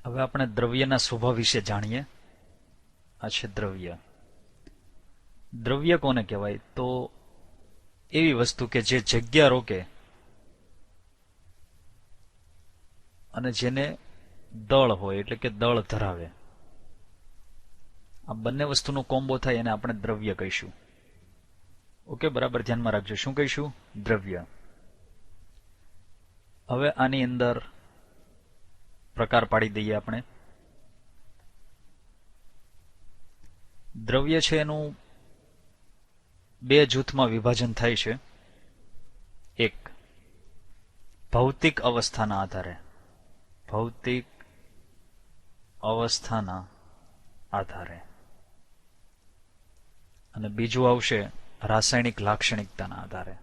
હવે આપણે દ્રવ્યના સ્વભાવ વિશે જાણીએ. આ છે દ્રવ્ય. દ્રવ્ય કોને કહેવાય? તો એવી વસ્તુ કે જે જગ્યા રોકે અને જેને દળ હોય, એટલે કે દળ ધરાવે. આ બંને વસ્તુનો કોમ્બો થાય એને આપણે દ્રવ્ય કહીશું. ઓકે, બરાબર ધ્યાનમાં રાખજો. શું કહીશું? દ્રવ્ય. હવે આની અંદર પ્રકાર પાડી દઈએ આપણે. દ્રવ્ય છે એનું બે જૂથમાં વિભાજન થાય છે. એક, ભૌતિક અવસ્થાના આધારે. ભૌતિક અવસ્થાના આધારે. અને બીજું આવશે રાસાયણિક લાક્ષણિકતાના આધારે.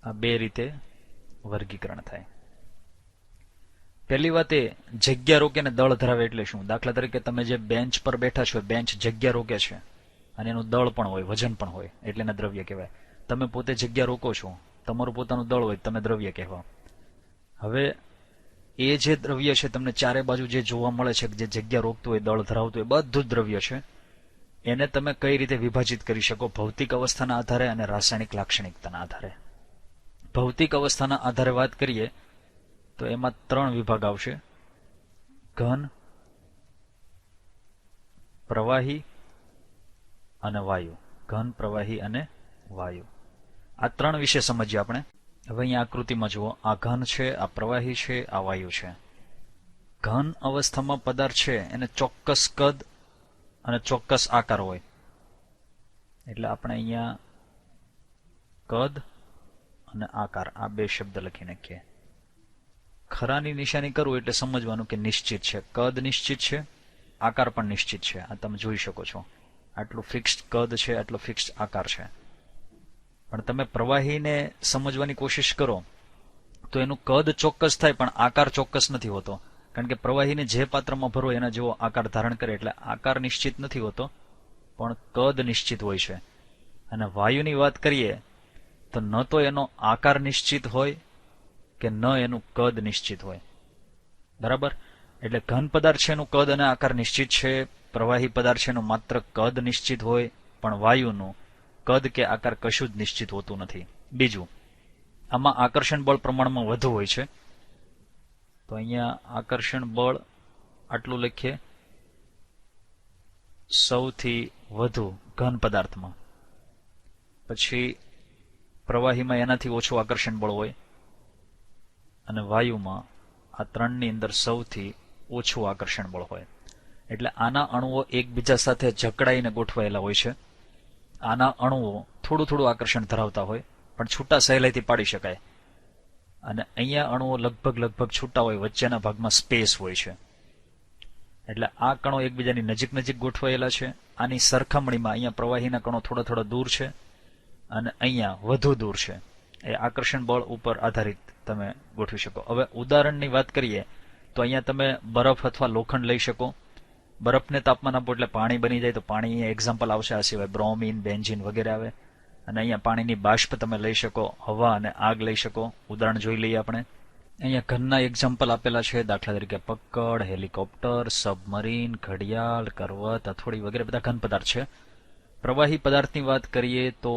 આ બે રીતે વર્ગીકરણ થાય. પહેલી વાત એ, જગ્યા રોકે ને દળ ધરાવે એટલે શું? દાખલા તરીકે તમે જે બેન્ચ પર બેઠા છો, બેન્ચ જગ્યા રોકે છે અને એનું દળ પણ હોય, વજન પણ હોય, એટલે એને દ્રવ્ય કહેવાય. તમે પોતે જગ્યા રોકો છો, તમારું પોતાનું દળ હોય, તમે દ્રવ્ય કહેવા. હવે એ જે દ્રવ્ય છે તમને ચારે બાજુ જે જોવા મળે છે, જે જગ્યા રોકતું હોય, દળ ધરાવતું હોય, બધું જ દ્રવ્ય છે. એને તમે કઈ રીતે વિભાજિત કરી શકો? ભૌતિક અવસ્થાના આધારે અને રાસાયણિક લાક્ષણિકતાના આધારે. ભૌતિક અવસ્થાના આધારે વાત કરીએ તો એમાં ત્રણ વિભાગ આવશે: ઘન, પ્રવાહી અને વાયુ. ઘન, પ્રવાહી અને વાયુ. આ ત્રણ વિશે સમજીએ આપણે. હવે અહીંયા આકૃતિમાં જુઓ, આ ઘન છે, આ પ્રવાહી છે, આ વાયુ છે. ઘન અવસ્થામાં પદાર્થ છે એને ચોક્કસ કદ અને ચોક્કસ આકાર હોય. એટલે આપણે અહીંયા કદ અને આકાર આ બે શબ્દ લખી નાખીએ. ખરાની નિશાની કરવું એટલે સમજવાનું કે નિશ્ચિત છે. કદ નિશ્ચિત છે, આકાર પણ નિશ્ચિત છે. આ તમે જોઈ શકો છો. આટલું ફિક્સ્ડ કદ છે, આટલો ફિક્સ્ડ આકાર છે. પણ તમે પ્રવાહીને સમજવાની કોશિશ કરો તો એનું કદ ચોક્કસ થાય પણ આકાર ચોક્કસ નથી હોતો. કારણ કે પ્રવાહીને જે પાત્રમાં ભરો એના જેવો આકાર ધારણ કરે, એટલે આકાર નિશ્ચિત નથી હોતો પણ કદ નિશ્ચિત હોય છે. અને વાયુની વાત કરીએ તો ન તો એનો આકાર નિશ્ચિત હોય કે ન એનું કદ નિશ્ચિત હોય. બરાબર? એટલે ઘન પદાર્થ છે એનું કદ અને આકાર નિશ્ચિત છે. પ્રવાહી પદાર્થ છે એનું માત્ર કદ નિશ્ચિત હોય, પણ વાયુનું કદ કે આકાર કશું જ નિશ્ચિત હોતું નથી. બીજું, આમાં આકર્ષણ બળ પ્રમાણમાં વધુ હોય છે. તો અહીંયા આકર્ષણ બળ આટલું લખીએ, સૌથી વધુ ઘન પદાર્થમાં. પછી પ્રવાહીમાં એનાથી ઓછું આકર્ષણ બળ હોય અને વાયુમાં આ ત્રણની અંદર સૌથી ઓછું આકર્ષણ બળ હોય. એટલે આના અણુઓ એકબીજા સાથે જકડાઈને ગોઠવાયેલા હોય છે. આના અણુઓ થોડું થોડું આકર્ષણ ધરાવતા હોય પણ છૂટા સહેલાઈથી પાડી શકાય. અને અહીંયા અણુઓ લગભગ છૂટા હોય, વચ્ચેના ભાગમાં સ્પેસ હોય છે. એટલે આ કણો એકબીજાની નજીક નજીક ગોઠવાયેલા છે. આની સરખામણીમાં અહીંયા પ્રવાહીના કણો થોડા થોડા દૂર છે અને અહીંયા વધુ દૂર છે. એ આકર્ષણ બળ ઉપર આધારિત તમે ગોઠવી શકો. હવે ઉદાહરણની વાત કરીએ તો અહીંયા તમે બરફ અથવા લોખંડ લઈ શકો. બરફને તાપમાન આપો એટલે પાણી બની જાય, તો પાણી અહીંયા એક્ઝામ્પલ આવશે. આ સિવાય બ્રોમિન, બેન્ઝીન વગેરે આવે. અને અહીંયા પાણીની બાષ્પ તમે લઈ શકો, હવા અને આગ લઈ શકો. ઉદાહરણ જોઈ લઈએ આપણે. અહીંયા ઘનના એક્ઝામ્પલ આપેલા છે. દાખલા તરીકે પક્કડ, હેલિકોપ્ટર, સબમરીન, ઘડિયાળ, કરવત, હથોડી વગેરે બધા ઘન પદાર્થ છે. પ્રવાહી પદાર્થની વાત કરીએ તો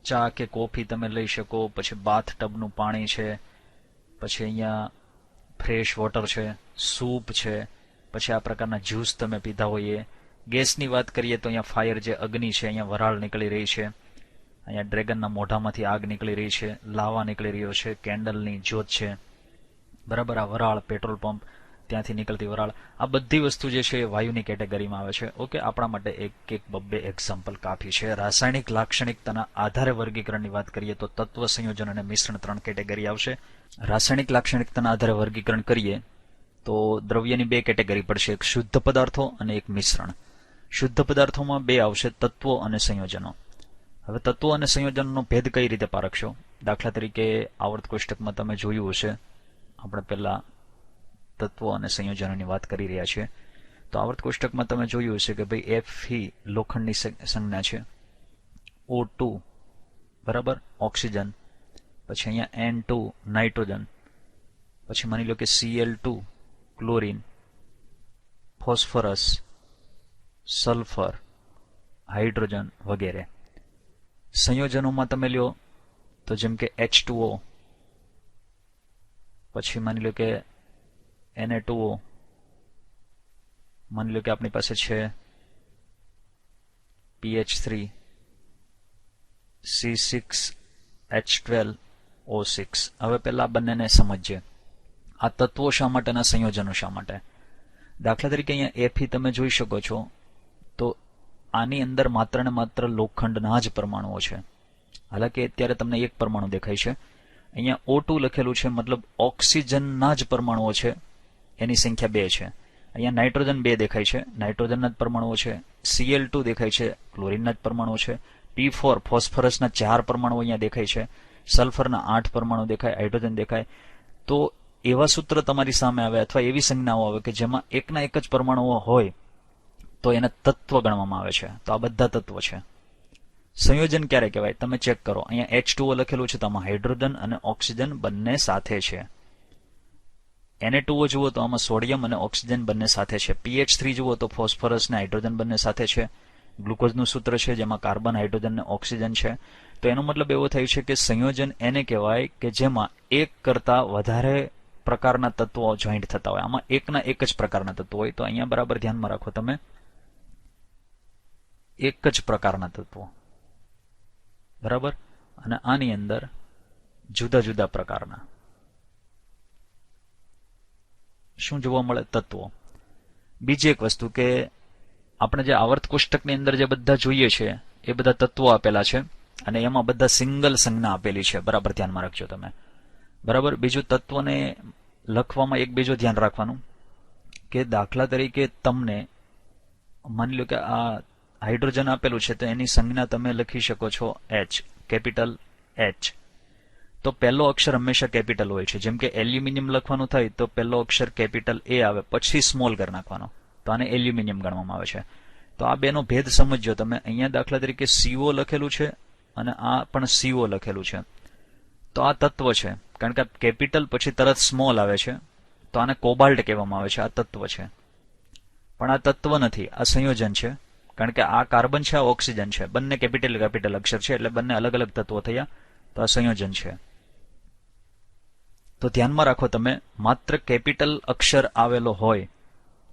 ચા કે કોફી તમે લઈ શકો. પછી બાથ ટબનું પાણી છે. પછી અહીંયા ફ્રેશ વોટર છે, સૂપ છે. પછી આ પ્રકારના જ્યુસ તમે પીધા હોઈએ. ગેસની વાત કરીએ તો અહીંયા ફાયર, જે અગ્નિ છે, અહીંયા વરાળ નીકળી રહી છે. અહીંયા ડ્રેગનના મોઢામાંથી આગ નીકળી રહી છે, લાવા નીકળી રહ્યો છે, કેન્ડલની જ્યોત છે. બરાબર? આ વરાળ, પેટ્રોલ પંપ, ત્યાંથી નીકળતી વરાળ, આ બધી વસ્તુ જે છે એ વાયુની કેટેગરીમાં આવે છે. ઓકે, આપણા માટે એક બબ્બે એક્ઝામ્પલ કાફી છે. રાસાયણિક લાક્ષણિકતાના આધારે વર્ગીકરણની વાત કરીએ તો તત્વ, સંયોજન અને મિશ્રણ ત્રણ કેટેગરી આવશે. રાસાયણિક લાક્ષણિકતાના આધારે વર્ગીકરણ કરીએ તો દ્રવ્યની બે કેટેગરી પડશે: એક શુદ્ધ પદાર્થો અને એક મિશ્રણ. શુદ્ધ પદાર્થોમાં બે આવશે: તત્વો અને સંયોજનો. હવે તત્વો અને સંયોજનનો ભેદ કઈ રીતે પારખશો? દાખલા તરીકે આવર્ત કોષ્ટકમાં તમે જોયું હશે, આપણે પહેલા તત્વો અને સંયોજનોની વાત કરી રહ્યા છીએ. તો આવર્ત કોષ્ટકમાં તમે જોયું હશે કે ભાઈ Fe લોખંડની સંજ્ઞા છે, O2 બરાબર ઓક્સિજન, પછી અહીંયા N2 નાઇટ્રોજન, પછી માની લો કે Cl2 chlorine, phosphorus, sulphur, hydrogen વગેરે. સંયોજનોમાં તમે લ્યો તો જેમ કે H2O, પછી માની લો કે Na2O, માની લો કે આપણી પાસે છે PH3, C6H12O6. હવે પહેલા બંનેને સમજીએ. આ તત્વો શા માટેના, સંયોજનો શા માટે? દાખલા તરીકે અહીંયા Fe તમે જોઈ શકો છો તો આની અંદર માત્ર ને માત્ર લોખંડના જ પરમાણુઓ છે. હાલાકી અત્યારે તમને એક પરમાણુ દેખાય છે. અહીંયા O2 લખેલું છે, મતલબ ઓક્સિજનના જ પરમાણુઓ છે, એની સંખ્યા 2 છે. અહીંયા નાઇટ્રોજન 2 દેખાય છે, નાઇટ્રોજનના જ પરમાણુઓ છે. Cl2 દેખાય છે, ક્લોરીનના જ પરમાણુઓ છે. P4 ફોસ્ફરસના 4 પરમાણુઓ અહીંયા દેખાય છે. સલ્ફરના 8 પરમાણુ દેખાય, હાઇડ્રોજન દેખાય. તો એવા સૂત્ર તમારી સામે આવે અથવા એવી સંજ્ઞાઓ આવે કે જેમાં એકના એક જ પરમાણુઓ હોય તો એને તત્વ ગણવામાં આવે છે. તો આ બધા તત્વો છે. સંયોજન ક્યારે કહેવાય તમે ચેક કરો. અહીંયા H2O લખેલું છે તો આમાં હાઇડ્રોજન અને ઓક્સિજન બંને સાથે છે. Na2O જુઓ તો આમાં સોડિયમ અને ઓક્સિજન બંને સાથે છે. PH3 જુઓ તો ફોસ્ફરસ ને હાઇડ્રોજન બંને સાથે છે. ગ્લુકોઝનું સૂત્ર છે જેમાં કાર્બન, હાઇડ્રોજન અને ઓક્સિજન છે. તો એનો મતલબ એવો થાય છે કે સંયોજન એને કહેવાય કે જેમાં એક કરતા વધારે પ્રકારના તત્વો જોઈન્ટ થતા હોય. આમાં એકના એક જ પ્રકારના તત્વો હોય. તો અહીંયા બરાબર ધ્યાનમાં રાખો તમે, એક જ પ્રકારના તત્વો, બરાબર. અને આની અંદર જુદા જુદા પ્રકારના શું જોવા મળે? તત્વો. બીજી એક વસ્તુ કે આપણે જે આવર્ત કોષ્ટકની અંદર જે બધા જોઈએ છે એ બધા તત્વો આપેલા છે અને એમાં બધા સિંગલ સંજ્ઞા આપેલી છે. બરાબર ધ્યાનમાં રાખજો તમે, બરાબર. બીજું, તત્વને લખવામાં એક બીજું ધ્યાન રાખવાનું કે દાખલા તરીકે તમને માની લો કે આ હાઇડ્રોજન આપેલું છે તો એની સંજ્ઞા તમે લખી શકો છો H, કેપિટલ H. તો પહેલો અક્ષર હંમેશા કેપિટલ હોય છે. જેમ કે એલ્યુમિનિયમ લખવાનું થાય તો પહેલો અક્ષર કેપિટલ A આવે, પછી સ્મોલ કરી નાખવાનો, તો આને એલ્યુમિનિયમ ગણવામાં આવે છે. તો આ બેનો ભેદ સમજજો તમે. અહીંયા દાખલા તરીકે CO લખેલું છે અને આ પણ CO લખેલું છે. તો આ તત્વ છે, કારણ કે કેપિટલ પછી તરત સ્મોલ આવે છે, તો આને કોબાલ્ટ કહેવામાં આવે છે. આ તત્વ છે, પણ આ તત્વ નથી, આ સંયોજન છે. કારણ કે આ કાર્બન છે, આ ઓક્સિજન છે, બંને કેપિટલ અક્ષર છે, એટલે બંને અલગ અલગ તત્વો થયા. તો આ સંયોજન છે. તો ધ્યાનમાં રાખો તમે, માત્ર કેપિટલ અક્ષર આવેલો હોય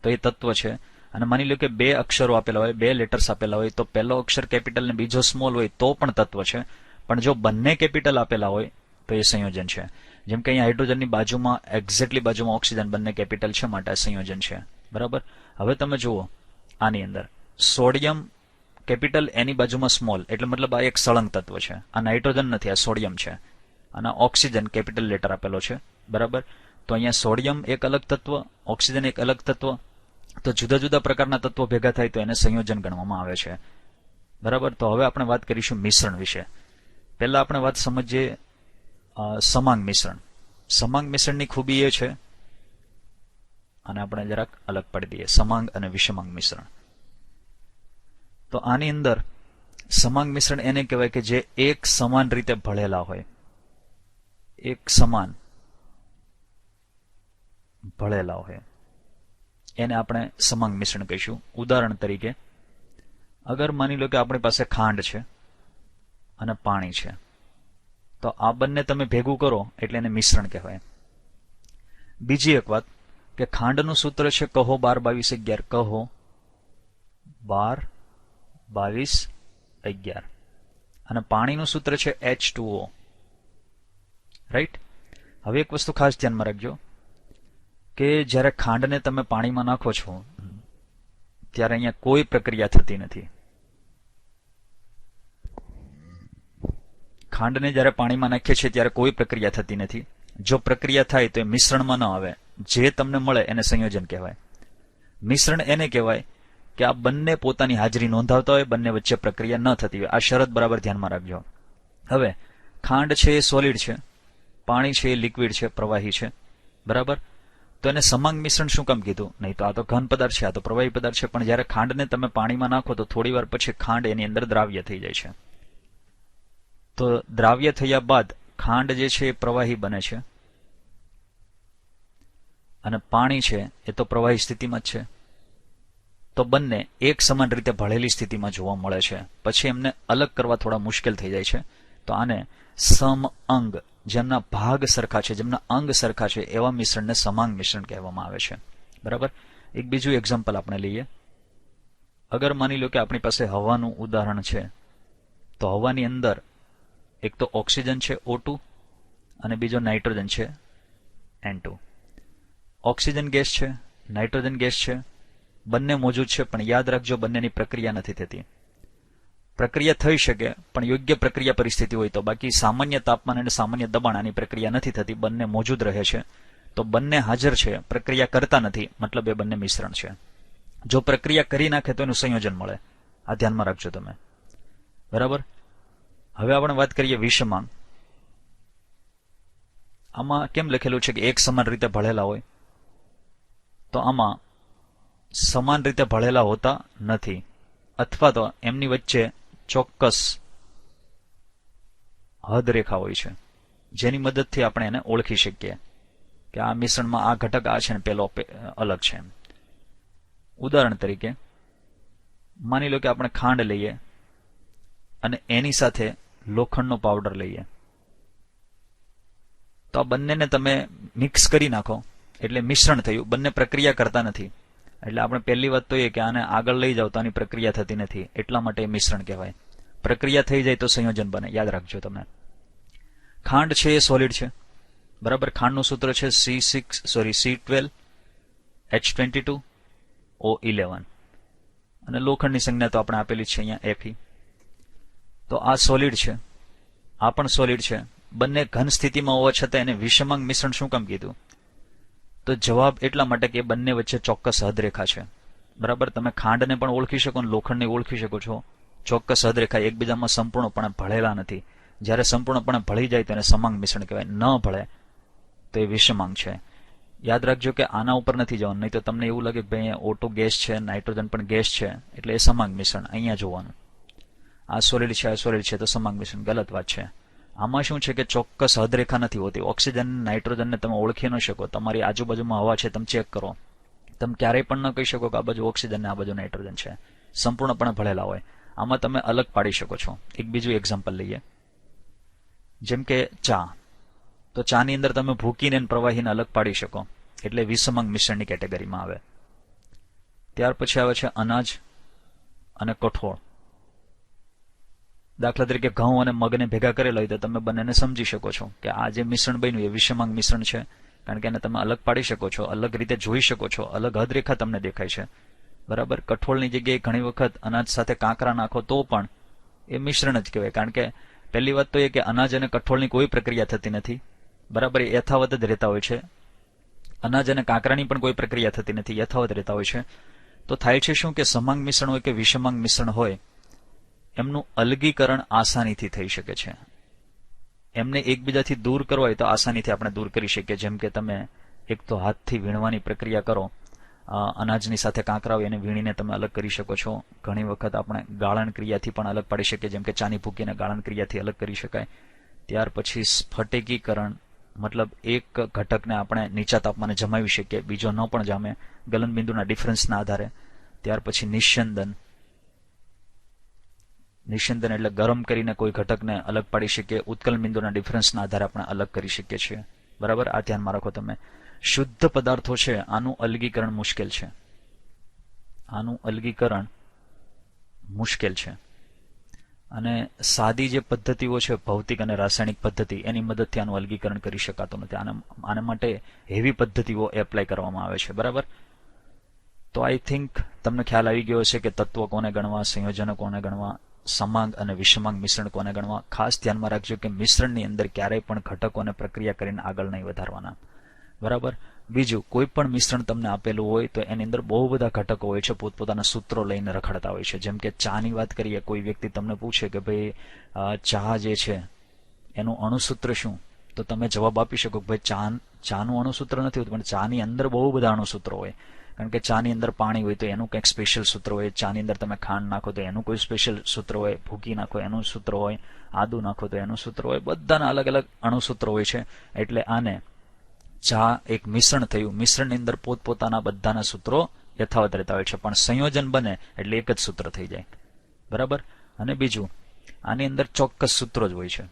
તો એ તત્વ છે. અને માની લો કે 2 અક્ષરો આપેલા હોય, 2 લેટર્સ આપેલા હોય, તો પહેલો અક્ષર કેપિટલ ને બીજો સ્મોલ હોય તો પણ તત્વ છે. પણ જો બંને કેપિટલ આપેલા હોય તો એ સંયોજન છે. જેમ કે અહીંયા હાઇડ્રોજનની બાજુમાં, એક્ઝેક્ટલી બાજુમાં ઓક્સિજન, બંને કેપિટલ છે, માટે આ સંયોજન છે. બરાબર. હવે તમે જુઓ આની અંદર સોડિયમ કેપિટલ, એની બાજુમાં સ્મોલ, એટલે મતલબ આ એક સળંગ તત્વ છે. આ નાઇટ્રોજન નથી, આ સોડિયમ છે. અને ઓક્સિજન કેપિટલ લેટર આપેલો છે. બરાબર. તો અહીંયા સોડિયમ એક અલગ તત્વ, ઓક્સિજન એક અલગ તત્વ. તો જુદા જુદા પ્રકારના તત્વો ભેગા થાય તો એને સંયોજન ગણવામાં આવે છે. બરાબર. તો હવે આપણે વાત કરીશું મિશ્રણ વિશે. પહેલા આપણે વાત સમજીએ સમાંગ મિશ્રણ. સમાંગ મિશ્રણની ખૂબી એ છે, અને આપણે જરાક અલગ પાડી દઈએ, સમાંગ અને વિષમાંગ મિશ્રણ. તો આની અંદર સમાંગ મિશ્રણ એને કહેવાય કે જે એક સમાન રીતે ભળેલા હોય, એક સમાન ભળેલા હોય, એને આપણે સમાંગ મિશ્રણ કહીશું. ઉદાહરણ તરીકે, અગર માની લો કે આપણી પાસે ખાંડ છે અને પાણી છે, તો આ બંને તમે ભેગું કરો એટલે એને મિશ્રણ કહેવાય. બીજી એક વાત કે ખાંડનું સૂત્ર છે કહો 12 22 11, કહો 12 22 11, અને પાણીનું સૂત્ર છે H2O. રાઈટ. હવે એક વસ્તુ ખાસ ધ્યાનમાં રાખજો કે જ્યારે ખાંડને તમે પાણીમાં નાખો છો ત્યારે અહીંયા કોઈ પ્રક્રિયા થતી નથી. ખાંડને જ્યારે પાણીમાં નાખીએ છીએ ત્યારે કોઈ પ્રક્રિયા થતી નથી. જો પ્રક્રિયા થાય તો એ મિશ્રણમાં ન આવે. જે તમને મળે એને સંયોજન કહેવાય. મિશ્રણ એને કહેવાય કે આ બંને પોતાની હાજરી નોંધાવતા હોય, બંને વચ્ચે પ્રક્રિયા ન થતી હોય. આ શરત બરાબર ધ્યાનમાં રાખજો. હવે ખાંડ છે એ સોલિડ છે, પાણી છે એ લિક્વિડ છે, પ્રવાહી છે. બરાબર. તો એને સમાંગ મિશ્રણ શું કામ કીધું? નહીં તો આ તો ઘન પદાર્થ છે, આ તો પ્રવાહી પદાર્થ છે. પણ જ્યારે ખાંડને તમે પાણીમાં નાખો તો થોડી વાર પછી ખાંડ એની અંદર દ્રાવ્ય થઈ જાય છે. તો દ્રાવ્ય થયા બાદ ખાંડ જે છે એ પ્રવાહી બને છે અને પાણી છે એ તો પ્રવાહી સ્થિતિમાં જ છે, તો બંને એક સમાન રીતે ભળેલી સ્થિતિમાં જોવા મળે છે. પછી એમને અલગ કરવા થોડા મુશ્કેલ થઈ જાય છે. તો આને સમઅંગ, જેમના ભાગ સરખા છે, જેમના અંગ સરખા છે એવા મિશ્રણને સમાંગ મિશ્રણ કહેવામાં આવે છે. બરાબર. એક બીજું એક્ઝામ્પલ આપણે લઈએ. અગર માની લો કે આપણી પાસે હવાનું ઉદાહરણ છે, તો હવાની અંદર એક તો ઓક્સિજન છે O2 અને બીજો નાઇટ્રોજન છે N2. ઓક્સિજન ગેસ છે, નાઇટ્રોજન ગેસ છે, બંને મોજૂદ છે, પણ યાદ રાખજો બંનેની પ્રક્રિયા નથી થતી. પ્રક્રિયા થઈ શકે પણ યોગ્ય પ્રક્રિયા પરિસ્થિતિ હોય તો, બાકી સામાન્ય તાપમાન અને સામાન્ય દબાણ આની પ્રક્રિયા નથી થતી, બંને મોજૂદ રહે છે. તો બંને હાજર છે, પ્રક્રિયા કરતા નથી, મતલબ એ બંને મિશ્રણ છે. જો પ્રક્રિયા કરી નાખે તો એનું સંયોજન મળે. આ ધ્યાનમાં રાખજો તમે. બરાબર. હવે આપણે વાત કરીએ વિષમાંગ. આમાં કેમ લખેલું છે કે એક સમાન રીતે ભળેલા હોય? તો આમાં સમાન રીતે ભળેલા હોતા નથી, અથવા તો એમની વચ્ચે ચોક્કસ હદ રેખા હોય છે, જેની મદદથી આપણે એને ઓળખી શકીએ કે આ મિશ્રણમાં આ ઘટક આ છે ને પેલો અલગ છે. ઉદાહરણ તરીકે માની લો કે આપણે ખાંડ લઈએ અને એની સાથે લોખંડનો પાવડર લઈએ, તો આ બંનેને તમે મિક્સ કરી નાખો એટલે મિશ્રણ થયું. બંને પ્રક્રિયા કરતા નથી, એટલે આપણે પહેલી વાત તો એ કે આને આગળ લઈ જાવ તો આની પ્રક્રિયા થતી નથી, એટલા માટે મિશ્રણ કહેવાય. પ્રક્રિયા થઈ જાય તો સંયોજન બને. યાદ રાખજો તમે. ખાંડ છે એ સોલિડ છે. બરાબર. ખાંડનું સૂત્ર છે C12H22O11 અને લોખંડની સંજ્ઞા તો આપણે આપેલી છે અહીંયા Fe. તો આ સોલિડ છે, આ પણ સોલિડ છે. બંને ઘન સ્થિતિમાં હોવા છતાં એને વિષમાંગ મિશ્રણ શું કામ કીધું? તો જવાબ એટલા માટે કે બંને વચ્ચે ચોક્કસ હદરેખા છે. બરાબર. તમે ખાંડને પણ ઓળખી શકો અને લોખંડને ઓળખી શકો છો. ચોક્કસ હદરેખા, એકબીજામાં સંપૂર્ણપણે ભળેલા નથી. જ્યારે સંપૂર્ણપણે ભળી જાય તો એને સમાંગ મિશ્રણ કહેવાય. ન ભળે તો એ વિષમાંગ છે. યાદ રાખજો કે આના ઉપર નથી જવાનું, નહીં તો તમને એવું લાગે કે ભાઈ અહીંયા O2 ગેસ છે, નાઇટ્રોજન પણ ગેસ છે, એટલે એ સમાંગ મિશ્રણ અહીંયા જોવાનું. આ સોલિડ છે, આ સોલિડ છે, તો સમાંગ મિશ્રણ. ગલત વાત છે. આમાં શું છે કે ચોક્કસ હદરેખા નથી હોતી. ઓક્સિજન, નાઇટ્રોજનને તમે ઓળખી ન શકો. તમારી આજુબાજુમાં હવા છે, તમે ચેક કરો, તમે ક્યારેય પણ ન કહી શકો કે આ બાજુ ઓક્સિજન ને આ બાજુ નાઇટ્રોજન છે. સંપૂર્ણપણે ભળેલા હોય. આમાં તમે અલગ પાડી શકો છો. એક બીજું એક્ઝામ્પલ લઈએ. જેમ કે ચા. તો ચાની અંદર તમે ભૂકીને પ્રવાહીને અલગ પાડી શકો, એટલે વિષમાંગ મિશ્રણની કેટેગરીમાં આવે. ત્યાર પછી આવે છે અનાજ અને કઠોળ. દાખલા તરીકે ઘઉં અને મગને ભેગા કરેલા હોય તો તમે બંનેને સમજી શકો છો કે આ જે મિશ્રણ બન્યું એ વિષમાંગ મિશ્રણ છે, કારણ કે એને તમે અલગ પાડી શકો છો, અલગ રીતે જોઈ શકો છો, અલગ હદરેખા તમને દેખાય છે. બરાબર. કઠોળની જગ્યાએ ઘણી વખત અનાજ સાથે કાંકરા નાખો તો પણ એ મિશ્રણ જ કહેવાય, કારણ કે પહેલી વાત તો એ કે અનાજ અને કઠોળની કોઈ પ્રક્રિયા થતી નથી. બરાબર. એ યથાવત જ રહેતા હોય છે. અનાજ અને કાંકરાની પણ કોઈ પ્રક્રિયા થતી નથી, યથાવત રહેતા હોય છે. તો થાય છે શું કે સમાંગ મિશ્રણ હોય કે વિષમાંગ મિશ્રણ હોય, એમનું અલગીકરણ આસાનીથી થઈ શકે છે. એમને એકબીજાથી દૂર કરવા હોય તો આસાનીથી આપણે દૂર કરી શકીએ. જેમ કે તમે એક તો હાથથી વીણવાની પ્રક્રિયા કરો, અનાજની સાથે કાંકરા હોય એને વીણીને તમે અલગ કરી શકો છો. ઘણી વખત આપણે ગાળણ ક્રિયાથી પણ અલગ પાડી શકીએ, જેમ કે ચાની ભૂકીને ગાળણ ક્રિયાથી અલગ કરી શકાય. ત્યાર પછી સ્ફટિકીકરણ, મતલબ એક ઘટકને આપણે નીચા તાપમાને જમાવી શકીએ, બીજો ન પણ જામે, ગલનબિંદુના ડિફરન્સના આધારે. ત્યાર પછી નિસ્યંદન. નિસ્યંદન એટલે ગરમ કરીને કોઈ ઘટકને અલગ પાડી શકીએ, ઉત્કલન બિંદુના ડિફરન્સના આધારે આપણે અલગ કરી શકીએ છીએ. બરાબર. આ ધ્યાનમાં રાખો તમે. શુદ્ધ પદાર્થો છે, આનું અલગીકરણ મુશ્કેલ છે. આનું અલગીકરણ મુશ્કેલ છે. અને સાદી જે પદ્ધતિઓ છે, ભૌતિક અને રાસાયણિક પદ્ધતિ, એની મદદથી આનું અલગીકરણ કરી શકાતું નથી. આના માટે હેવી પદ્ધતિઓ એપ્લાય કરવામાં આવે છે. બરાબર. તો આઈ થિંક તમને ખ્યાલ આવી ગયો હશે કે તત્વો કોને ગણવા, સંયોજનો કોને ગણવા, સમાંગ અને વિષમાંગ મિશ્રણ કોને ગણવા. ખાસ ધ્યાનમાં રાખજો કે મિશ્રણની અંદર ક્યારેય પણ ઘટકોને પ્રક્રિયા કરીને આગળ નહીં વધારવાના. બરાબર. બીજું, કોઈ પણ મિશ્રણ તમને આપેલું હોય તો એની અંદર બહુ બધા ઘટકો હોય છે, પોતપોતાના સૂત્રો લઈને રખડતા હોય છે. જેમ કે ચાની વાત કરીએ, કોઈ વ્યક્તિ તમને પૂછે કે ભાઈ ચા જે છે એનું અણુસૂત્ર શું, તો તમે જવાબ આપી શકો કે ભાઈ ચાનું અણુસૂત્ર નથી હોતું, પણ ચાની અંદર બહુ બધા અણુસૂત્રો હોય. કારણ કે ચાની અંદર પાણી હોય તો એનું કંઈક સ્પેશિયલ સૂત્ર હોય, ચાની અંદર તમે ખાંડ નાખો તો એનું કોઈ સ્પેશિયલ સૂત્ર હોય, ભૂકી નાખો એનું સૂત્ર હોય, આદુ નાખો તો એનું સૂત્ર હોય, બધાના અલગ અલગ અણુસૂત્રો હોય છે. એટલે આને ચા એક મિશ્રણ થયું, મિશ્રણની અંદર પોતપોતાના બધાના સૂત્રો યથાવત રહેતા હોય છે, પણ સંયોજન બને એટલે એક જ સૂત્ર થઈ જાય. બરાબર. અને બીજું, આની અંદર ચોક્કસ સૂત્રો જ હોય છે,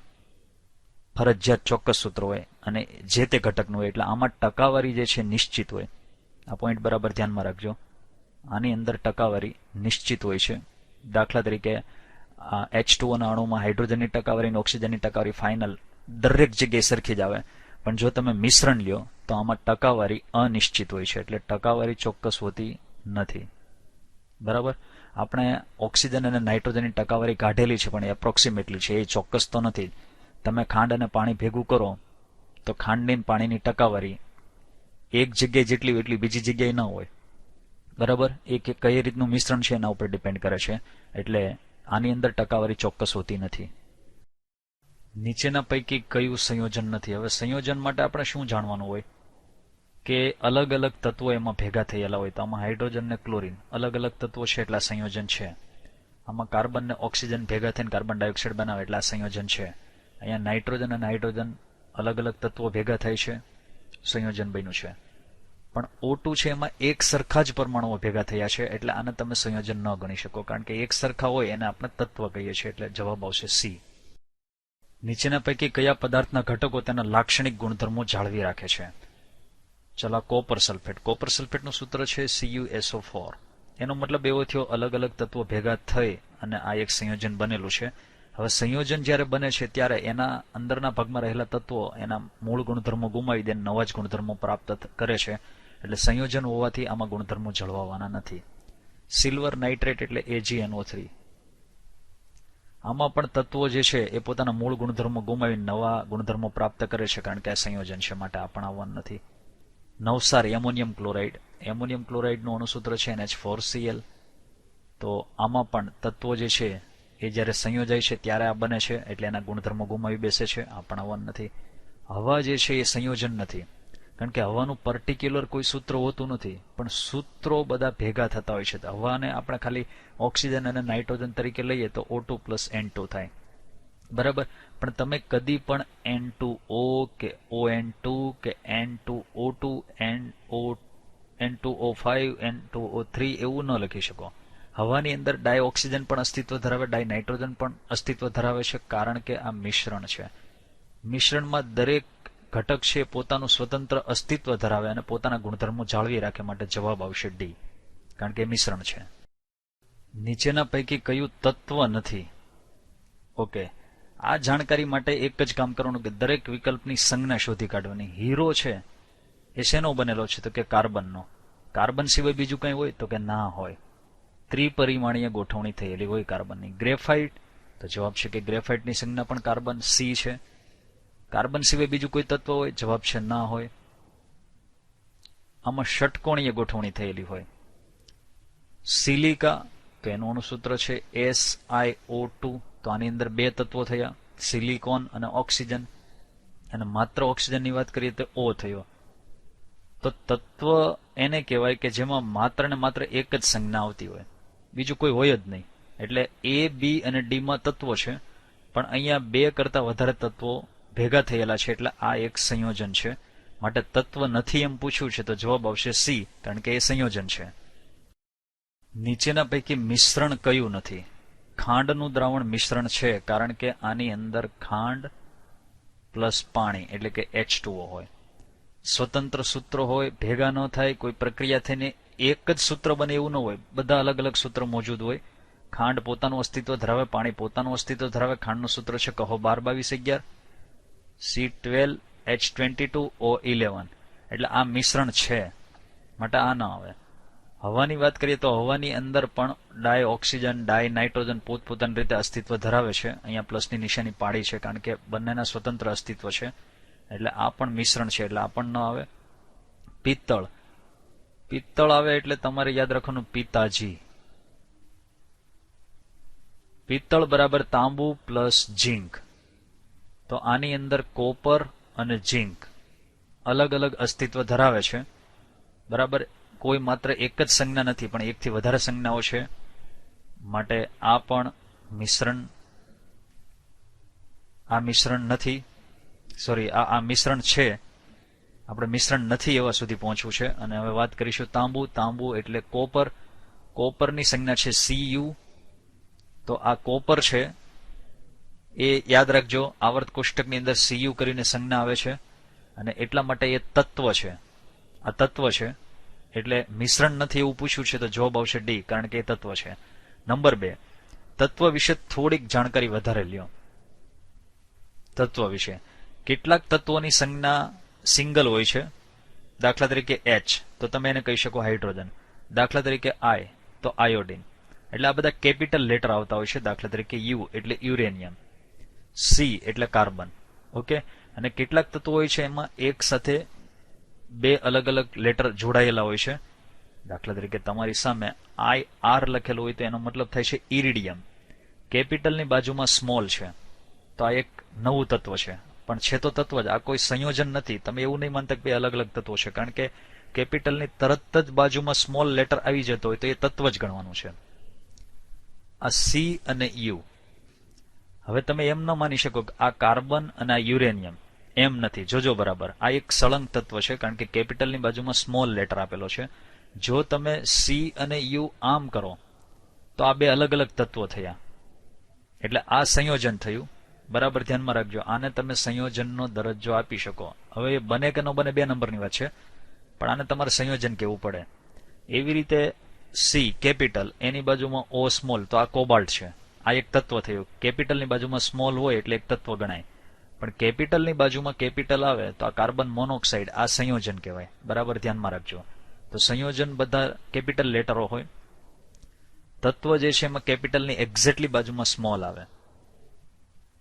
ફરજિયાત ચોક્કસ સૂત્રો હોય અને જે તે ઘટકનું હોય, એટલે આમાં ટકાવારી જે છે નિશ્ચિત હોય. આ પોઈન્ટ બરાબર ધ્યાનમાં રાખજો. આની અંદર ટકાવારી નિશ્ચિત હોય છે. દાખલા તરીકે H2O ના અણુમાં હાઇડ્રોજનની ટકાવારી અને ઓક્સિજનની ટકાવારી ફાઇનલ દરેક જગ્યાએ સરખી જ આવે, પણ જો તમે મિશ્રણ લ્યો તો આમાં ટકાવારી અનિશ્ચિત હોય છે, એટલે ટકાવારી ચોક્કસ હોતી નથી. બરાબર. આપણે ઓક્સિજન અને નાઇટ્રોજનની ટકાવારી કાઢેલી છે, પણ એપ્રોક્સિમેટલી છે, એ ચોક્કસ તો નથી. તમે ખાંડ અને પાણી ભેગું કરો તો ખાંડની પાણીની ટકાવારી એક જગ્યાએ જેટલી હોય એટલી બીજી જગ્યાએ ન હોય. બરાબર. એ કઈ રીતનું મિશ્રણ છે એના ઉપર ડિપેન્ડ કરે છે, એટલે આની અંદર ટકાવારી ચોક્કસ હોતી નથી. નીચેના પૈકી કયું સંયોજન નથી? હવે સંયોજન માટે આપણે શું જાણવાનું હોય કે અલગ અલગ તત્વો એમાં ભેગા થયેલા હોય. તો આમાં હાઇડ્રોજન ને ક્લોરીન અલગ અલગ તત્વો છે એટલે સંયોજન છે. આમાં કાર્બન ને ઓક્સિજન ભેગા થઈને કાર્બન ડાયોક્સાઇડ બનાવે એટલે આ સંયોજન છે. અહીંયા નાઇટ્રોજન અને હાઇડ્રોજન અલગ અલગ તત્વો ભેગા થાય છે, સંયોજન બન્યું છે. પણ O2 છે એમાં એક સરખા જ પરમાણુઓ ભેગા થયા છે, એટલે આને તમે સંયોજન ન ગણી શકો, કારણ કે એક સરખા હોય એને આપણે તત્વ કહીએ છીએ, એટલે જવાબ આવશે સી. નીચેના પૈકી કયા પદાર્થના ઘટકો તેના લાક્ષણિક ગુણધર્મો જાળવી રાખે છે? ચલો, કોપર સલ્ફેટ. કોપર સલ્ફેટનું સૂત્ર છે CuSO4. એનો મતલબ એવો થયો અલગ અલગ તત્વો ભેગા થઈ અને આ એક સંયોજન બનેલું છે. હવે સંયોજન જ્યારે બને છે ત્યારે એના અંદરના ભાગમાં રહેલા તત્વો એના મૂળ ગુણધર્મો ગુમાવી દે, નવા જ ગુણધર્મો પ્રાપ્ત કરે છે, એટલે સંયોજન હોવાથી આમાં ગુણધર્મો જળવાવાના નથી. સિલ્વર નાઇટ્રેટ એટલે AgNO3. આમાં પણ તત્વો જે છે એ પોતાના મૂળ ગુણધર્મો ગુમાવી નવા ગુણધર્મો પ્રાપ્ત કરે છે, કારણ કે આ સંયોજન છે, માટે આ પણ આવવાનું નથી. નવસાર એમોનિયમ ક્લોરાઇડ. એમોનિયમ ક્લોરાઇડનું અણુસૂત્ર છે NH4Cl. તો આમાં પણ તત્વો જે છે એ જ્યારે સંયોજાય છે ત્યારે આ બને છે, એટલે એના ગુણધર્મો ગુમાવી બેસે છે, આ પણ આવવાનું નથી. હવા જે છે એ સંયોજન નથી, કારણ કે હવાનું પર્ટિક્યુલર કોઈ સૂત્ર હોતું નથી, પણ સૂત્રો બધા ભેગા થતા હોય છે. હવાને આપણે ખાલી ઓક્સિજન અને નાઇટ્રોજન તરીકે લઈએ તો O2 + N2 થાય. બરાબર. પણ તમે કદી પણ N2O કે ON2 કે N2O2 N2O5 N2O3 એવું ન લખી શકો. હવાની અંદર ડાયઓક્સિજન પણ અસ્તિત્વ ધરાવે, ડાયનાઇટ્રોજન પણ અસ્તિત્વ ધરાવે છે, કારણ કે આ મિશ્રણ છે. મિશ્રણમાં દરેક ઘટક છે પોતાનું સ્વતંત્ર અસ્તિત્વ ધરાવે અને પોતાના ગુણધર્મો જાળવી રાખે, માટે જવાબ આવશે ડી, કારણ કે મિશ્રણ છે. નીચેના પૈકી કયું તત્વ નથી? ઓકે, આ જાણકારી માટે એક જ કામ કરવાનું કે દરેક વિકલ્પની સંજ્ઞા શોધી કાઢવાની. હીરો છે એ શેનો બનેલો છે? તો કે કાર્બનનો. કાર્બન સિવાય બીજું કંઈ હોય? તો કે ના હોય. ત્રિપરિમાણીય ગોઠવણી થયેલી હોય કાર્બનની. ગ્રેફાઇટ, તો જવાબ છે કે ગ્રેફાઇટની સંજ્ઞા પણ કાર્બન, સી છે. કાર્બન સિવાય બીજું કોઈ તત્વ હોય? જવાબ છે ના હોય. આમાં ષટકોણીય ગોઠવણી થયેલી હોય. સિલિકા, તો એનું અણુસૂત્ર છે SiO2. તો આની અંદર બે તત્વો થયા, સિલિકોન અને ઓક્સિજન, અને માત્ર ઓક્સિજનની વાત કરીએ તો O થયો. તો તત્વ એને કહેવાય કે જેમાં માત્ર ને માત્ર એક જ સંજ્ઞા આવતી હોય, બીજું કોઈ હોય જ નહીં. એટલે A, B અને D માં તત્વો છે, પણ અહીંયા બે કરતા વધારે તત્વો ભેગા થયેલા છે, એટલે આ એક સંયોજન છે. માટે તત્વ નથી એમ પૂછ્યું છે તો જવાબ આવશે સી, કારણ કે એ સંયોજન છે. નીચેના પૈકી મિશ્રણ કયું નથી? ખાંડનું દ્રાવણ મિશ્રણ છે, કારણ કે આની અંદર ખાંડ પ્લસ પાણી એટલે કે H2O હોય. સ્વતંત્ર સૂત્રો હોય, ભેગા ન થાય, કોઈ પ્રક્રિયા થઈને એક જ સૂત્ર બને એવું ન હોય, બધા અલગ અલગ સૂત્ર મોજૂદ હોય. ખાંડ પોતાનું અસ્તિત્વ ધરાવે, પાણી પોતાનું અસ્તિત્વ ધરાવે. ખાંડનું સૂત્ર છે કહો 12-22-11 C12H22O11. એટલે આ મિશ્રણ છે, માટે આ ન આવે. હવાની વાત કરીએ તો હવાની અંદર પણ ડાય ઓક્સિજન, ડાય નાઇટ્રોજન પોતપોતાની રીતે અસ્તિત્વ ધરાવે છે. અહીંયા પ્લસની નિશાની પાડી છે, કારણ કે બંનેના સ્વતંત્ર અસ્તિત્વ છે, એટલે આ પણ મિશ્રણ છે, એટલે આ પણ ન આવે. પિત્તળ, પિત્તળ આવે એટલે તમારે યાદ રાખવાનું પિતાજી. પિત્તળ બરાબર તાંબુ પ્લસ ઝીંક. તો આની અંદર કોપર અને ઝીંક અલગ અલગ અસ્તિત્વ ધરાવે છે. બરાબર. કોઈ માત્ર એક જ સંજ્ઞા નથી, પણ એકથી વધારે સંજ્ઞાઓ છે, માટે આ પણ મિશ્રણ નથી. સોરી, આ મિશ્રણ છે, આપણે મિશ્રણ નથી એવા સુધી પહોંચવું છે. અને હવે વાત કરીશું તાંબુ. તાંબુ એટલે કોપર. કોપરની સંજ્ઞા છે Cu. તો આ કોપર છે એ યાદ રાખજો, આવર્ત કોષ્ટકની અંદર Cu કરીને સંજ્ઞા આવે છે, અને એટલા માટે એ તત્વ છે. આ તત્વ છે એટલે મિશ્રણ નથી એવું પૂછ્યું છે તો જવાબ આવશે ડી, કારણ કે એ તત્વ છે. નંબર 2, તત્વ વિશે થોડીક જાણકારી વધારે લ્યો. તત્વ વિશે કેટલાક તત્વોની સંજ્ઞા સિંગલ હોય છે. દાખલા તરીકે H તો તમે એને કહી શકો હાઇડ્રોજન. દાખલા તરીકે I તો આયોડિન. એટલે આ બધા કેપિટલ લેટર આવતા હોય છે. દાખલા તરીકે U એટલે યુરેનિયમ, C એટલે કાર્બન. ઓકે. અને કેટલાક તત્વો હોય છે એમાં એક સાથે બે અલગ અલગ લેટર જોડાયેલા હોય છે. દાખલા તરીકે તમારી સામે IR લખેલું હોય તો એનો મતલબ થાય છે ઇરિડિયમ. કેપિટલની બાજુમાં સ્મોલ છે તો આ એક નવું તત્વ છે, પણ છે તો તત્વ જ, આ કોઈ સંયોજન નથી. તમે એવું નહીં માનતા કે બે અલગ અલગ તત્વો છે, કારણ કે કેપિટલની તરત જ બાજુમાં સ્મોલ લેટર આવી જતો હોય તો એ તત્વ જ ગણવાનું છે. આ C અને U. હવે તમે એમ ન માની શકો કે આ કાર્બન અને આ યુરેનિયમ, એમ નથી. જોજો બરાબર, આ એક સળંગ તત્વ છે, કારણ કે કેપિટલની બાજુમાં સ્મોલ લેટર આપેલો છે. જો તમે C અને U આમ કરો તો આ બે અલગ અલગ તત્વો થયા, એટલે આ સંયોજન થયું. બરાબર ધ્યાનમાં રાખજો, આને તમે સંયોજનનો દરજ્જો આપી શકો. હવે એ બને કે ન બને 2 નંબરની વાત છે, પણ આને તમારે સંયોજન કહેવું પડે. એવી રીતે C કેપિટલ, એની બાજુમાં O સ્મોલ, તો આ કોબાલ્ટ છે. આ એક તત્વ થયું. કેપિટલની બાજુમાં સ્મોલ હોય એટલે એક તત્વ ગણાય, પણ કેપિટલની બાજુમાં કેપિટલ આવે તો આ કાર્બન મોનોક્સાઇડ, આ સંયોજન કહેવાય. બરાબર ધ્યાનમાં રાખજો. તો સંયોજન બધા કેપિટલ લેટરો હોય. તત્વ જે છે એમાં કેપિટલની એક્ઝેક્ટલી બાજુમાં સ્મોલ આવે.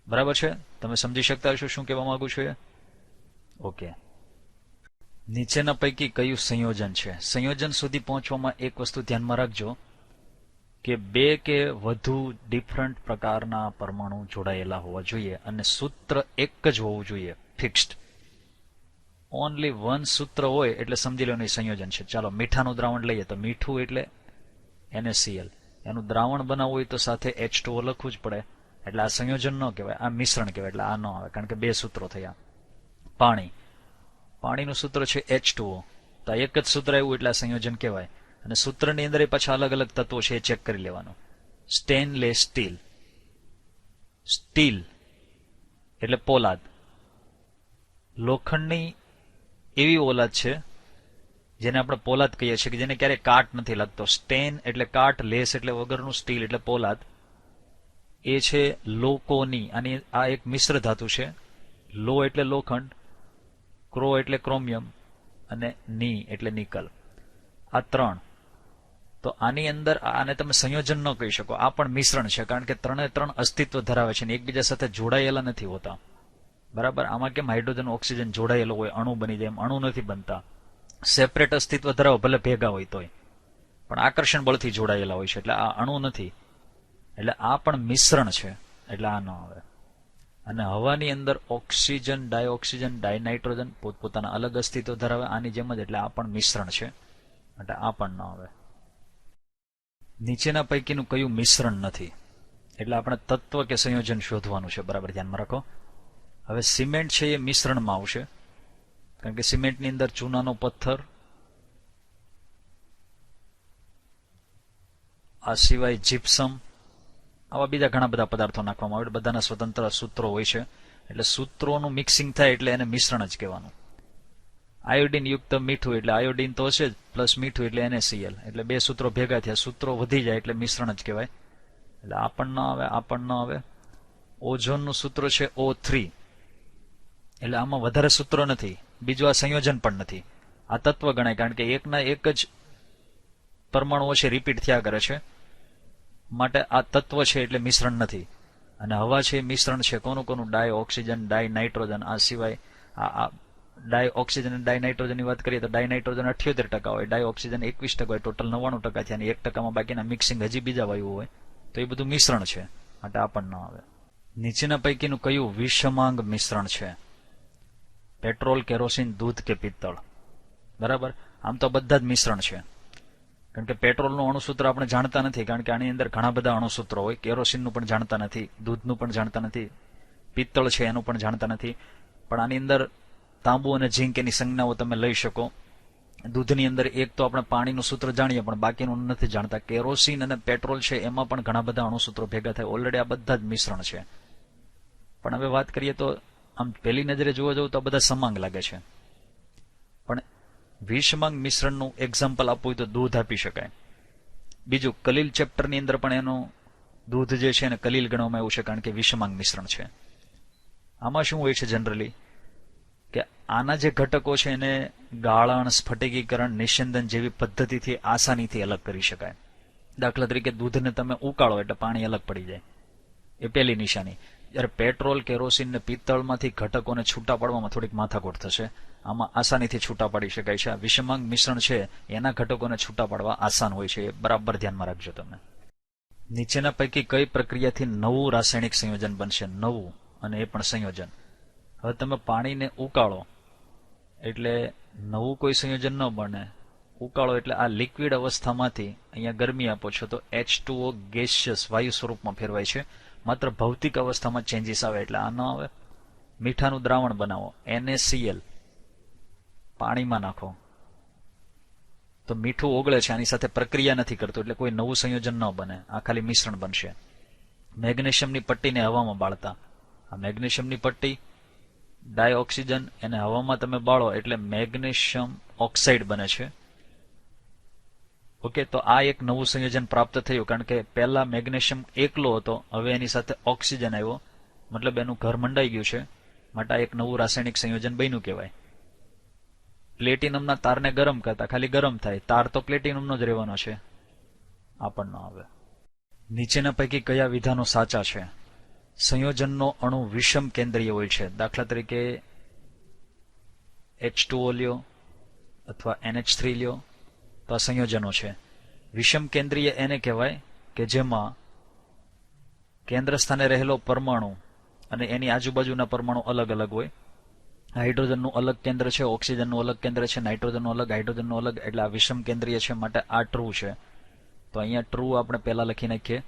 બરાબર છે? તમે સમજી શકતા હશો શું કહેવા માંગુ છું? ઓકે. નીચેના પૈકી કયું સંયોજન છે? સંયોજન સુધી પહોંચવામાં એક વસ્તુ ધ્યાનમાં રાખજો કે 2 કે વધુ ડિફરન્ટ પ્રકારના પરમાણુ જોડાયેલા હોવા જોઈએ અને સૂત્ર એક જ હોવું જોઈએ, ફિક્સ્ડ. ઓનલી 1 સૂત્ર હોય એટલે સમજી લો એ સંયોજન છે. ચાલો મીઠાનું દ્રાવણ લઈએ તો મીઠું એટલે NaCl. એનું દ્રાવણ બનાવવું હોય તો સાથે H2O લખવું જ પડે, એટલે આ સંયોજન ન કહેવાય, આ મિશ્રણ કહેવાય. એટલે આ ન આવે, કારણ કે 2 સૂત્રો થયા. પાણીનું સૂત્ર છે H2O, તો એક જ સૂત્ર આવ્યું એટલે આ સંયોજન કહેવાય. અને સૂત્રની અંદર પાછા અલગ અલગ તત્વો છે એ ચેક કરી લેવાનું. સ્ટેનલેસ સ્ટીલ, સ્ટીલ એટલે પોલાદ. લોખંડની એવી ઓલાદ છે જેને આપણે પોલાદ કહીએ છીએ કે જેને ક્યારેય કાટ નથી લાગતો. સ્ટેન એટલે કાટ, લેસ એટલે વગરનું, સ્ટીલ એટલે પોલાદ. એ છે લોકોની. આની આ એક મિશ્ર ધાતુ છે. લો એટલે લોખંડ, ક્રો એટલે ક્રોમિયમ, અને ની એટલે નિકલ. આ 3. તો આની અંદર આને તમે સંયોજન ન કહી શકો, આ પણ મિશ્રણ છે, કારણ કે 3 અસ્તિત્વ ધરાવે છે અને એકબીજા સાથે જોડાયેલા નથી હોતા. બરાબર? આમાં કેમ હાઇડ્રોજન ઓક્સિજન જોડાયેલો હોય, અણુ બની જાય, એમ અણુ નથી બનતા. સેપરેટ અસ્તિત્વ ધરાવે, ભલે ભેગા હોય તોય, પણ આકર્ષણ બળથી જોડાયેલા હોય છે, એટલે આ અણુ નથી. એટલે આ પણ મિશ્રણ છે, એટલે આ ન આવે. અને હવાની અંદર ઓક્સિજન, ડાયઓક્સિજન, ડાયનાઇટ્રોજન પોતપોતાના અલગ અસ્તિત્વ ધરાવે, આની જેમ જ. એટલે આ પણ મિશ્રણ છે, એટલે આ પણ ન આવે. નીચેના પૈકીનું કયું મિશ્રણ નથી? એટલે આપણે તત્વ કે સંયોજન શોધવાનું છે. બરાબર ધ્યાનમાં રાખો. હવે સિમેન્ટ છે એ મિશ્રણમાં આવશે, કારણ કે સિમેન્ટની અંદર ચૂનાનો પથ્થર, આ સિવાય જીપ્સમ, આવા બીજા ઘણા બધા પદાર્થો નાખવામાં આવે. બધાના સ્વતંત્ર સૂત્રો હોય છે, એટલે સૂત્રોનું મિક્સિંગ થાય એટલે એને મિશ્રણ જ કહેવાનું. આયોડિન યુક્ત મીઠું એટલે આયોડિન તો હશે જ, પ્લસ મીઠું એટલે NaCl, એટલે 2 સૂત્રો ભેગા થયા, સૂત્રો વધી જાય એટલે મિશ્રણ જ કહેવાય. એટલે આ પણ ન આવે, આ પણ ન આવે. ઓઝોનનું સૂત્ર છે O3, એટલે આમાં વધારે સૂત્રો નથી. બીજું આ સંયોજન પણ નથી, આ તત્વ ગણાય, કારણ કે એકના એક જ પરમાણુઓ છે રિપીટ થયા કરે છે, માટે આ તત્વ છે એટલે મિશ્રણ નથી. અને હવા છે મિશ્રણ છે. કોનું કોનું? ડાયઓક્સિજન, ડાયનાઇટ્રોજન. આ સિવાય આ ડાયઓક્સિજન અને ડાયનાઇટ્રોજનની વાત કરીએ તો ડાયનાઇટ્રોજન 78% હોય, ડાયઓક્સિજન 21% હોય, ટોટલ 99% થયા, અને 1%માં બાકીના મિક્સિંગ હજી બીજા વાયુ હોય, તો એ બધું મિશ્રણ છે, માટે આ પણ ન આવે. નીચેના પૈકીનું કયું વિષમાંગ મિશ્રણ છે? પેટ્રોલ, કેરોસીન, દૂધ કે પિત્તળ? બરાબર. આમ તો બધા જ મિશ્રણ છે, કારણ કે પેટ્રોલનું અણુસૂત્ર આપણે જાણતા નથી, કારણ કે આની અંદર ઘણા બધા અણુસૂત્રો હોય. કેરોસીનનું પણ જાણતા નથી, દૂધનું પણ જાણતા નથી, પિત્તળ છે એનું પણ જાણતા નથી. પણ આની અંદર તાંબુ અને ઝીંક એની સંજ્ઞાઓ તમે લઈ શકો. દૂધની અંદર એક તો આપણે પાણીનું સૂત્ર જાણીએ પણ બાકીનું નથી જાણતા. કેરોસીન અને પેટ્રોલ છે એમાં પણ ઘણા બધા અણુસૂત્રો ભેગા થાય. ઓલરેડી આ બધા જ મિશ્રણ છે. પણ હવે વાત કરીએ તો આમ પહેલી નજરે જોવા જવું તો આ બધા સમાંગ લાગે છે. પણ વિષમાંગ મિશ્રણનું એક્ઝામ્પલ આપવું હોય તો દૂધ આપી શકાય. બીજું કલીલ ચેપ્ટરની અંદર પણ એનું દૂધ જે છે એને કલીલ ગણવામાં આવ્યું છે, કારણ કે વિષમાંગ મિશ્રણ છે. આમાં શું હોય છે જનરલી કે આના જે ઘટકો છે એને ગાળણ, સ્ફટિકીકરણ, નિસ્યંદન જેવી પદ્ધતિથી આસાનીથી અલગ કરી શકાય. દાખલા તરીકે દૂધને તમે ઉકાળો એટલે પાણી અલગ પડી જાય, એ પહેલી નિશાની. જ્યારે પેટ્રોલ, કેરોસીન ને પિત્તળમાંથી ઘટકોને છૂટા પાડવામાં થોડીક માથાકૂટ થશે. આમાં આસાનીથી છૂટા પાડી શકાય છે. આ વિષમાંગ મિશ્રણ છે એના ઘટકોને છૂટા પાડવા આસાન હોય છે. એ બરાબર ધ્યાનમાં રાખજો તમે. નીચેના પૈકી કઈ પ્રક્રિયાથી નવું રાસાયણિક સંયોજન બનશે? નવું, અને એ પણ સંયોજન. હવે તમે પાણીને ઉકાળો એટલે નવું કોઈ સંયોજન ન બને. ઉકાળો એટલે આ લિક્વિડ અવસ્થામાંથી અહીંયા ગરમી આપો છો તો H2O ગેસિયસ વાયુ સ્વરૂપમાં ફેરવાય છે. માત્ર ભૌતિક અવસ્થામાં ચેન્જીસ આવે એટલે આ ન આવે. મીઠાનું દ્રાવણ બનાવો, NaCl પાણીમાં નાખો તો મીઠું ઓગળે છે, આની સાથે પ્રક્રિયા નથી કરતું એટલે કોઈ નવું સંયોજન ન બને. આ ખાલી મિશ્રણ બનશે. મેગ્નેશિયમની પટ્ટીને હવામાં બાળતા, આ મેગ્નેશિયમની પટ્ટી ડાયઓક્સિજન એને હવામાં તમે બાળો એટલે મેગ્નેશિયમ ઓક્સાઇડ બને છે. ઓકે, તો આ એક નવું સંયોજન પ્રાપ્ત થયું, કારણ કે પહેલા મેગ્નેશિયમ એકલો હતો, હવે એની સાથે ઓક્સિજન આવ્યો, મતલબ એનું ઘર મંડાઈ ગયું છે, માટે આ એક નવું રાસાયણિક સંયોજન બન્યું કહેવાય. પ્લેટિનમના તારને ગરમ કરતા ખાલી ગરમ થાય, તાર તો પ્લેટિનમનો જ રહેવાનો છે, આ પણ ન આવે. નીચેના પૈકી કયા વિધાનો સાચા છે? સંયોજનનો અણુ વિષમ કેન્દ્રીય હોય છે. દાખલા તરીકે H2O લ્યો અથવા NH3 લ્યો તો આ સંયોજનો છે. વિષમ કેન્દ્રીય એને કહેવાય કે જેમાં કેન્દ્ર સ્થાને રહેલો પરમાણુ અને એની આજુબાજુના પરમાણુ અલગ અલગ હોય. હાઇડ્રોજનનું અલગ કેન્દ્ર છે, ઓક્સિજનનું અલગ કેન્દ્ર છે, નાઇટ્રોજનનું અલગ, હાઇડ્રોજનનું અલગ, એટલે આ વિષમ કેન્દ્રીય છે, માટે આ ટ્રુ છે. તો અહીંયા ટ્રુ આપણે પહેલા લખી નાખીએ.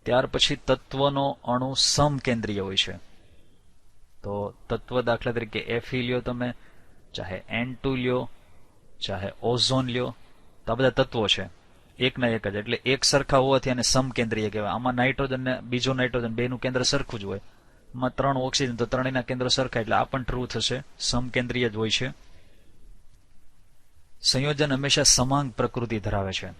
ત્યાર પછી તત્વનો અણુ સમકેન્દ્રીય હોય છે. તો તત્વ દાખલા તરીકે Fe લ્યો તમે, ચાહે N2 લ્યો, ચાહે ઓઝોન લ્યો, તો આ બધા તત્વો છે, એકના એક જ, એટલે એક સરખા હોવાથી આને સમકેન્દ્રીય કહેવાય. આમાં નાઇટ્રોજન ને બીજો નાઇટ્રોજન બેનું કેન્દ્ર સરખું જ હોય. આમાં 3 ઓક્સિજન તો ત્રણેયના કેન્દ્ર સરખા, એટલે આ પણ ટ્રુ થશે, સમકેન્દ્રીય જ હોય છે. સંયોજન હંમેશા સમાંગ પ્રકૃતિ ધરાવે છે.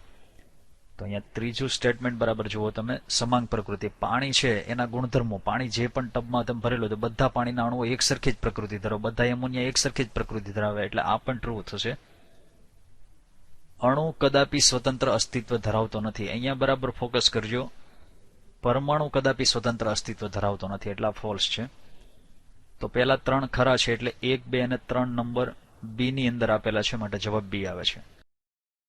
તો અહીંયા ત્રીજું સ્ટેટમેન્ટ બરાબર જુઓ તમે. સમાંગ પ્રકૃતિ, પાણી છે એના ગુણધર્મો, પાણી જે પણ ટબમાં તમે ભરેલો તો બધા પાણીના અણુઓ એક સરખી જ પ્રકૃતિ ધરાવે, બધા એમોનિયા એક સરખી જ પ્રકૃતિ ધરાવે, એટલે આ પણ ટ્રુ થશે. અણુ કદાપી સ્વતંત્ર અસ્તિત્વ ધરાવતો નથી. અહીંયા બરાબર ફોકસ કરજો. પરમાણુ કદાપી સ્વતંત્ર અસ્તિત્વ ધરાવતો નથી, એટલે આ ફોલ્સ છે. તો પહેલા 3 ખરા છે, એટલે 1, 2 અને 3 નંબર બી ની અંદર આપેલા છે, માટે જવાબ બી આવે છે.